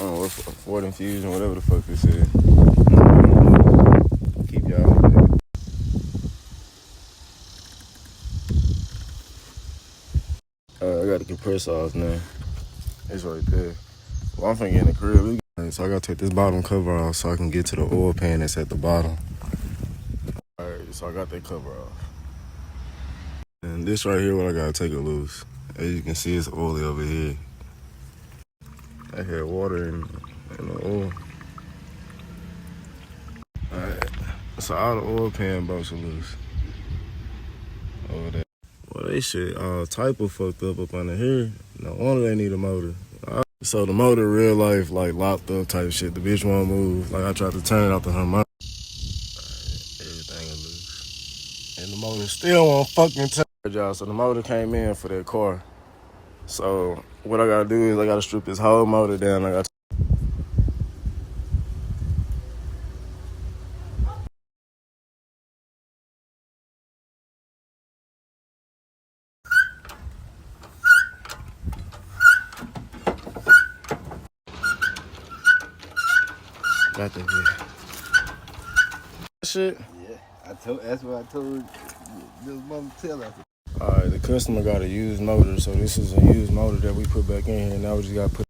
don't know what Ford Infusion, whatever the fuck this is. Keep y'all. I got the compressor off now. It's right there. Well, I'm finna get in the crib. So I gotta take this bottom cover off so I can get to the oil pan that's at the bottom. Alright, so I got that cover off. And this right here, what I gotta take it loose. As you can see, it's oily over here. I had water in the oil. Alright, so all the oil pan bolts are loose. Over there. Well, they shit all type of fucked up under here. No wonder they need a motor. So the motor real life like locked up type shit. The bitch won't move. Like I tried to turn it off to her mouth. Everything is loose. And the motor still won't fucking turn. Y'all, so the motor came in for that car. So what I gotta do is I gotta strip this whole motor down. I got got that here. Shit. Yeah, that's what I told this mother tell us. Alright, the customer got a used motor, so this is a used motor that we put back in here. Now we just gotta put